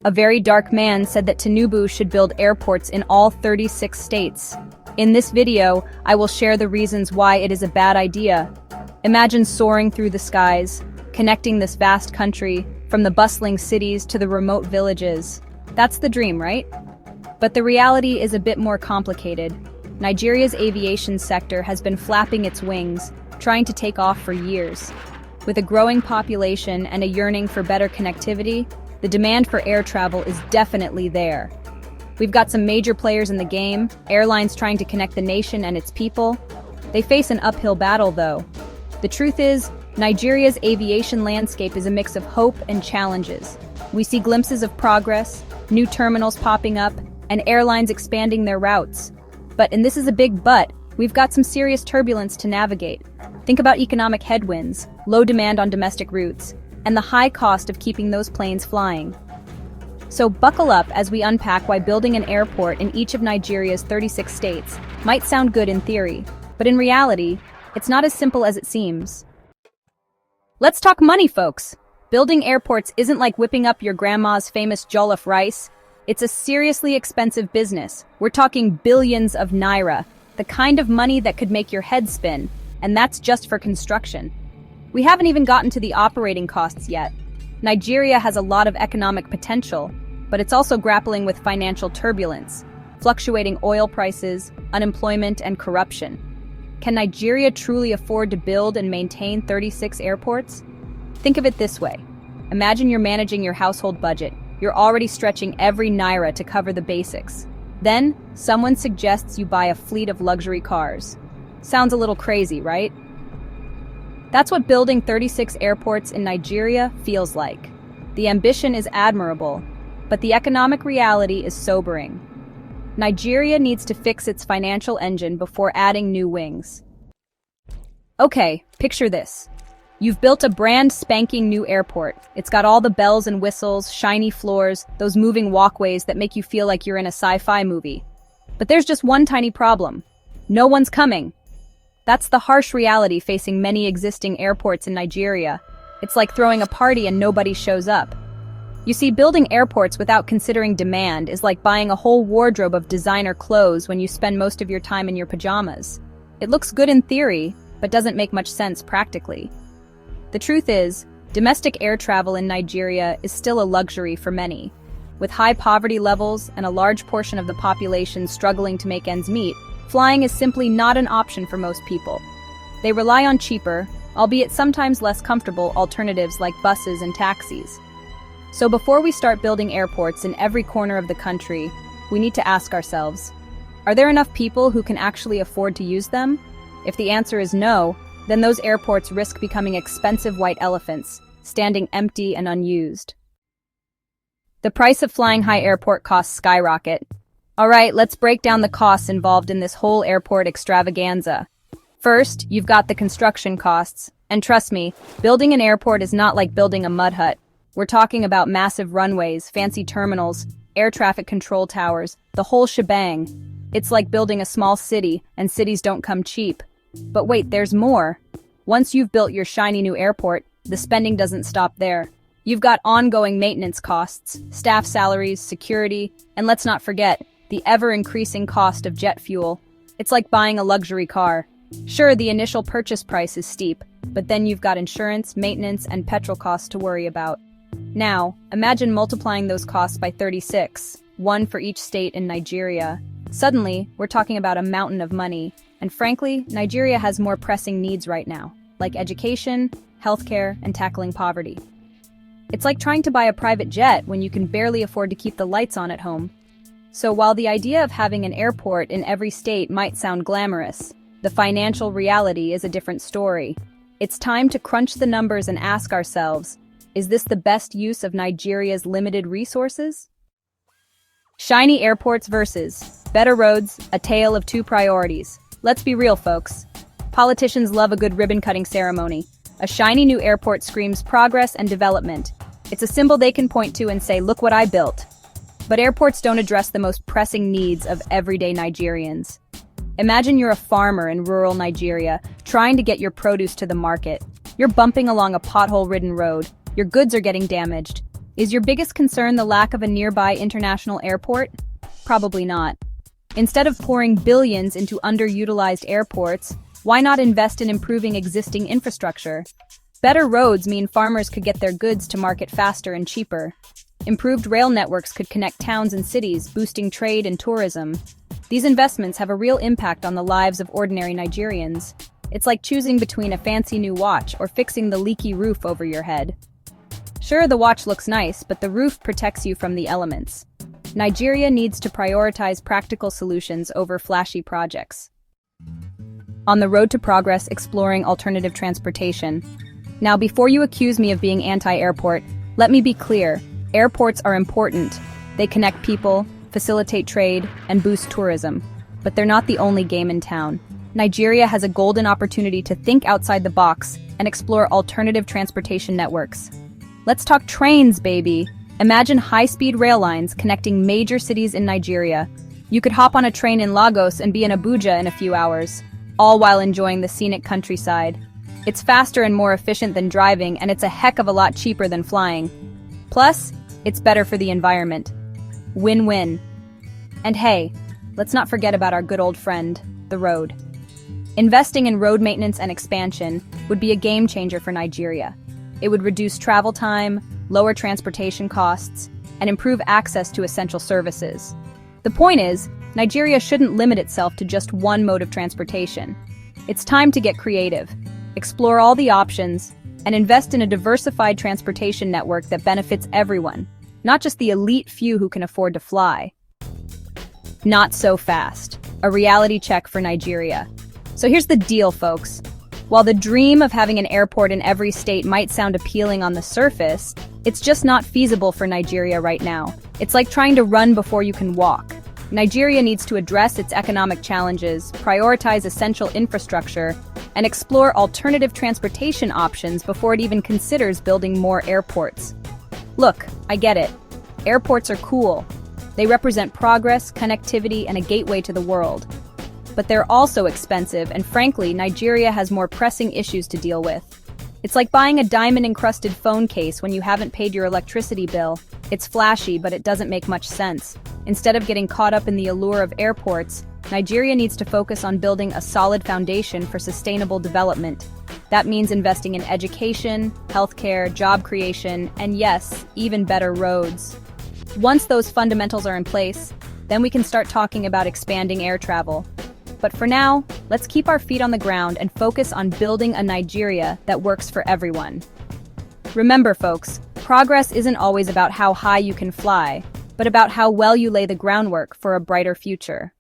A very dark man said that Tinubu should build airports in all 36 states. In this video, I will share the reasons why it is a bad idea. Imagine soaring through the skies, connecting this vast country, from the bustling cities to the remote villages. That's the dream, right? But the reality is a bit more complicated. Nigeria's aviation sector has been flapping its wings, trying to take off for years. With a growing population and a yearning for better connectivity, the demand for air travel is definitely there. We've got some major players in the game, airlines trying to connect the nation and its people. They face an uphill battle, though. The truth is, Nigeria's aviation landscape is a mix of hope and challenges. We see glimpses of progress, new terminals popping up, and airlines expanding their routes. But, and this is a big but, we've got some serious turbulence to navigate. Think about economic headwinds, low demand on domestic routes, and the high cost of keeping those planes flying. So buckle up as we unpack why building an airport in each of Nigeria's 36 states might sound good in theory, but in reality, it's not as simple as it seems. Let's talk money, folks. Building airports isn't like whipping up your grandma's famous jollof rice. It's a seriously expensive business. We're talking billions of naira, the kind of money that could make your head spin, and that's just for construction. We haven't even gotten to the operating costs yet. Nigeria has a lot of economic potential, but it's also grappling with financial turbulence, fluctuating oil prices, unemployment, and corruption. Can Nigeria truly afford to build and maintain 36 airports? Think of it this way. Imagine you're managing your household budget. You're already stretching every naira to cover the basics. Then, someone suggests you buy a fleet of luxury cars. Sounds a little crazy, right? That's what building 36 airports in Nigeria feels like. The ambition is admirable, but the economic reality is sobering. Nigeria needs to fix its financial engine before adding new wings. Okay, picture this. You've built a brand spanking new airport. It's got all the bells and whistles, shiny floors, those moving walkways that make you feel like you're in a sci-fi movie. But there's just one tiny problem. No one's coming. That's the harsh reality facing many existing airports in Nigeria. It's like throwing a party and nobody shows up. You see, building airports without considering demand is like buying a whole wardrobe of designer clothes when you spend most of your time in your pajamas. It looks good in theory, but doesn't make much sense practically. The truth is, domestic air travel in Nigeria is still a luxury for many. With high poverty levels and a large portion of the population struggling to make ends meet, flying is simply not an option for most people. They rely on cheaper, albeit sometimes less comfortable, alternatives like buses and taxis. So before we start building airports in every corner of the country, we need to ask ourselves, are there enough people who can actually afford to use them? If the answer is no, then those airports risk becoming expensive white elephants, standing empty and unused. The price of flying high airport costs skyrocket. All right, let's break down the costs involved in this whole airport extravaganza. First, you've got the construction costs. And trust me, building an airport is not like building a mud hut. We're talking about massive runways, fancy terminals, air traffic control towers, the whole shebang. It's like building a small city, and cities don't come cheap. But wait, there's more. Once you've built your shiny new airport, the spending doesn't stop there. You've got ongoing maintenance costs, staff salaries, security, and let's not forget, the ever-increasing cost of jet fuel. It's like buying a luxury car. Sure, the initial purchase price is steep, but then you've got insurance, maintenance, and petrol costs to worry about. Now, imagine multiplying those costs by 36, one for each state in Nigeria. Suddenly, we're talking about a mountain of money, and frankly, Nigeria has more pressing needs right now, like education, healthcare, and tackling poverty. It's like trying to buy a private jet when you can barely afford to keep the lights on at home. So while the idea of having an airport in every state might sound glamorous, the financial reality is a different story. It's time to crunch the numbers and ask ourselves, is this the best use of Nigeria's limited resources? Shiny airports versus better roads, a tale of two priorities. Let's be real, folks. Politicians love a good ribbon-cutting ceremony. A shiny new airport screams progress and development. It's a symbol they can point to and say, look what I built. But airports don't address the most pressing needs of everyday Nigerians. Imagine you're a farmer in rural Nigeria, trying to get your produce to the market. You're bumping along a pothole-ridden road. Your goods are getting damaged. Is your biggest concern the lack of a nearby international airport? Probably not. Instead of pouring billions into underutilized airports, why not invest in improving existing infrastructure? Better roads mean farmers could get their goods to market faster and cheaper. Improved rail networks could connect towns and cities, boosting trade and tourism. These investments have a real impact on the lives of ordinary Nigerians. It's like choosing between a fancy new watch or fixing the leaky roof over your head. Sure, the watch looks nice, but the roof protects you from the elements. Nigeria needs to prioritize practical solutions over flashy projects. On the road to progress, exploring alternative transportation. Now, before you accuse me of being anti-airport, let me be clear. Airports are important. They connect people, facilitate trade, and boost tourism. But they're not the only game in town. Nigeria has a golden opportunity to think outside the box and explore alternative transportation networks. Let's talk trains, baby! Imagine high-speed rail lines connecting major cities in Nigeria. You could hop on a train in Lagos and be in Abuja in a few hours, all while enjoying the scenic countryside. It's faster and more efficient than driving, and it's a heck of a lot cheaper than flying. Plus, it's better for the environment. Win-win. And hey, let's not forget about our good old friend, the road. Investing in road maintenance and expansion would be a game changer for Nigeria. It would reduce travel time, lower transportation costs, and improve access to essential services. The point is, Nigeria shouldn't limit itself to just one mode of transportation. It's time to get creative, explore all the options, and invest in a diversified transportation network that benefits everyone, not just the elite few who can afford to fly. Not so fast. A reality check for Nigeria. So here's the deal, folks. While the dream of having an airport in every state might sound appealing on the surface, it's just not feasible for Nigeria right now. It's like trying to run before you can walk. Nigeria needs to address its economic challenges, prioritize essential infrastructure, and explore alternative transportation options before it even considers building more airports. Look, I get it. Airports are cool. They represent progress, connectivity, and a gateway to the world. But they're also expensive, and frankly, Nigeria has more pressing issues to deal with. It's like buying a diamond-encrusted phone case when you haven't paid your electricity bill. It's flashy, but it doesn't make much sense. Instead of getting caught up in the allure of airports, Nigeria needs to focus on building a solid foundation for sustainable development. That means investing in education, healthcare, job creation, and yes, even better roads. Once those fundamentals are in place, then we can start talking about expanding air travel. But for now, let's keep our feet on the ground and focus on building a Nigeria that works for everyone. Remember, folks, progress isn't always about how high you can fly, but about how well you lay the groundwork for a brighter future.